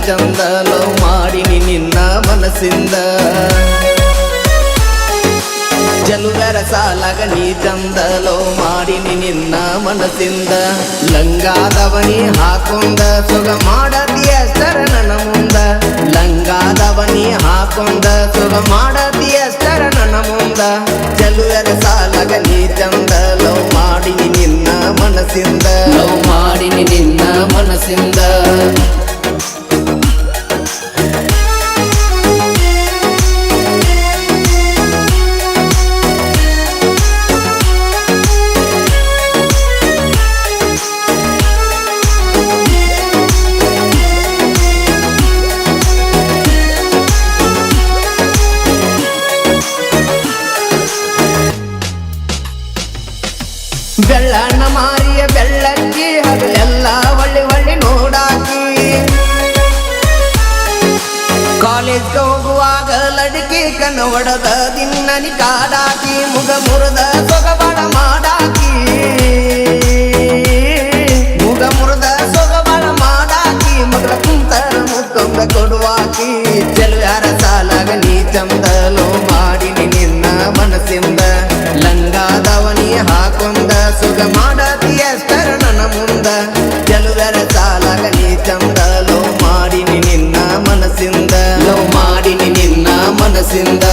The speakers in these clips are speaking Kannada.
ಚಂದ ಲವ್ ಮಾಡಿನಿ ನಿನ್ನ ಮನಸ್ಸಿಂದ ಜಲುಗರ ಸಾಲಾಗ ನೀ ಚಂದ ಲವ್ ಮಾಡಿನಿ ನಿನ್ನ ಮನಸ್ಸಿಂದ ಲಂಗಾದವನಿ ಹಾಕೊಂಡ ಸುಗ ಮಾಡದಿಯ ನನ್ನ ಮುಂದ ಲಂಗಾದವನಿ ಹಾಕೊಂಡ ಸುಗ ಮಾಡದಿಯ ನನ್ನ ಮುಂದ ಜಲುಗರ ಸಾಲಾಗ ನೀ ಚಂದ ಲವ್ ಮಾಡಿನಿ ನಿನ್ನ ಮನಸ್ಸಿಂದ ಲವ್ ಮಾಡಿನಿ ನಿನ್ನ ಮನಸ್ಸಿಂದ ಬೆಳ್ಳಣ್ಣ ಮಾರಿಯ ಬೆಳ್ಳಕ್ಕಿ ಹಗಲೆಲ್ಲ ಒಳ್ಳೆ ಒಳ್ಳೆ ನೋಡಾಕಿ ಕಾಲೇಜ್ಗೆ ಹೋಗುವಾಗ ಲಡಕಿ ಕಣ್ಣ ಒಡದ ದಿನ್ನನಿ ಕಾಡಾಕಿ ಮುಗ ಮುರದ ಸೊಗಬಾಳ ಮಾಡಾಕಿ ಮುಗ ಮುರದ ಸೊಗಬಾಳ ಮಾಡಾಕಿ ಮಗಳ ಕುಂತರ ಮುತ್ತೊಂದ ಕೊಡುವಾಕಿ ಚೆಲುವಾರ ಸಾಲಾಗ ನೀ ಚಂದಲೋ ಮಾಡಿನಿ ನಿನ್ನ ಮನಸ್ಸಿಂದ ಲಂಗಾದವನಿ ಹಾಕೊಂಡ ಸುಗ ಮಾಡತಿಯ ನನ್ನ ಮುಂದ ಚೆಲುವರ ಸಾಲಾಗ ನೀ ಚಂದ ಲವ್ ಮಾಡಿನಿ ನಿನ್ನ ಮನಸ್ಸಿಂದ ಲವ್ ಮಾಡಿನಿ ನಿನ್ನ ಮನಸ್ಸಿಂದ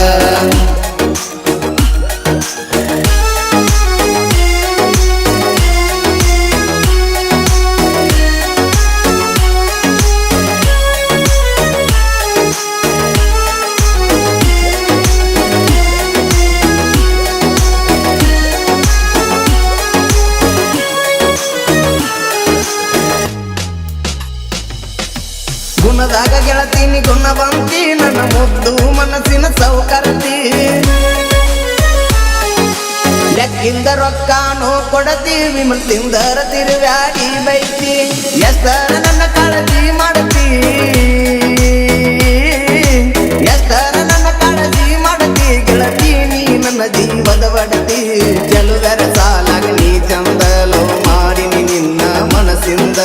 ಗುಣದಾಗ ಗೆಳತೀನಿ ಗುಣ ಬಂತಿ ನನ್ನ ಮುದ್ದು ಮನಸ್ಸಿನ ಸೌಕರ್ತಿ ಲೆಕ್ಕಿಂದ ರೊಕ್ಕಾನೋ ಕೊಡತಿ ವಿಮಲ್ ತಿಂದರ ತಿರುವ್ಯಾಡಿ ಬೈತಿ ಎಷ್ಟರ ನನ್ನ ಕಾಳಜಿ ಮಾಡತಿ ಎಷ್ಟರ ನನ್ನ ಕಾಳಜಿ ಮಾಡತಿ ಗೆಳತಿ ನೀ ನನ್ನ ಜೀವದ ಒಡತಿ ಚೆಲುವರ ಸಾಲಾಗ ನೀ ಚಂದಲೋ ಮಾಡಿನಿ ನಿನ್ನ ಮನಸ್ಸಿಂದ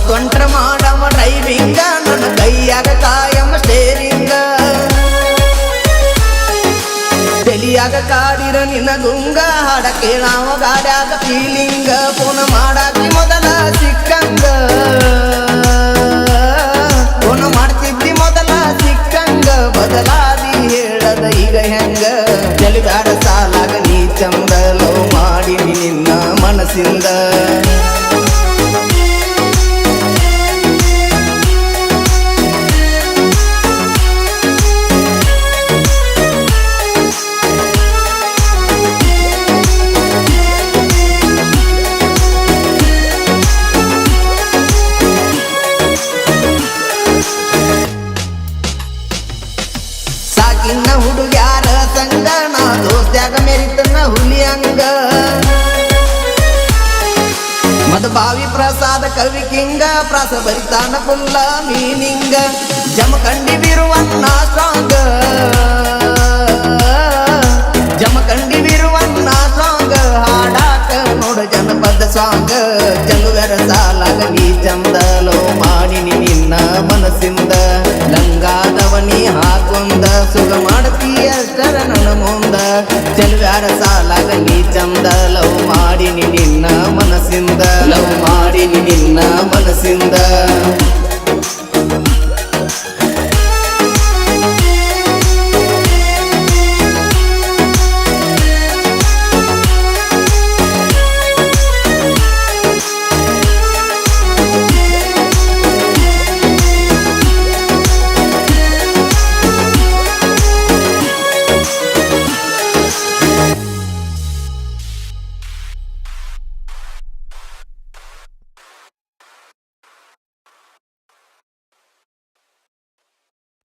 ತೊಂಟ್ರ ಮಾಡವ ಡ್ರೈವಿಂಗ ನನ್ನ ಕೈಯಾಗ ಕಾಯಮ್ಮ ಸ್ಟೇರಿಂಗ ತಲಿಯಾಗ ಕಾಡಿರ ನಿನ್ನ ಗುಂಗ ಹಾಡ ಕೇಳಾವ ಗಾಡ್ಯಾಗ ಫೀಲಿಂಗ ಫೋನ ಮಾಡಾಕಿ ಮೊದಲ ಸಿಕ್ಕಂಗ ಫೋನ ಮಾಡ್ತಿದ್ದಿ ಮೊದಲ ಸಿಕ್ಕಂಗ ಬದಲಾದಿ ಹೇಳದ ಈಗ ಹೆಂಗ ಚೆಲುವಾರ ಸಾಲಾಗ ನೀ ಚಂದ ಲವ್ ಮಾಡಿನಿ ನಿನ್ನ ಮನಸ್ಸಿಂದ ಸಾಕಿನ್ನ ಹುಡುಗ್ಯಾರ ಸಂಗ ನಾ ದೋಸ್ತ್ಯಾಗ ಮೆರಿತನ ಹುಲಿಯಂಗ ಮಧುಭಾವಿ ಪ್ರಸಾದ ಕವಿ ಕಿಂಗ ಪ್ರಾಸ ಬರಿತಾನ ಫುಲ್ಲ ಮೀನಿಂಗ ಜಮಖಂಡಿ ಬಿರುವನ್ನ ಸಾಂಗ ಜಮಖಂಡಿ ಬಿರುವನ್ನ ಸಾಂಗ ಹಾಡಾಕ ನೋಡ ಜನಪದ ಸಾಂಗ ಚೆಲುವರ ಸಾಲಾಗ ನೀ ಚಂದಲೋ ಮಾಡಿನಿ ನಿನ್ನ ಮನಸ್ಸಿಂದ ಲಂಗಾದವನಿ ಹಾಕೊಂಡ ಸುಗ ಮಾಡತೀಯ ನನ್ನ ಮುಂದ ಚೆಲುವಾರ ಸಾಲಾಗ ನೀ ಚಂದ ಲವ್ ಮಾಡಿನಿ ನಿನ್ನ ಮನಸ್ಸಿಂದ ಲವ್ ಮಾಡಿನಿ ನಿನ್ನ ಮನಸ್ಸಿಂದ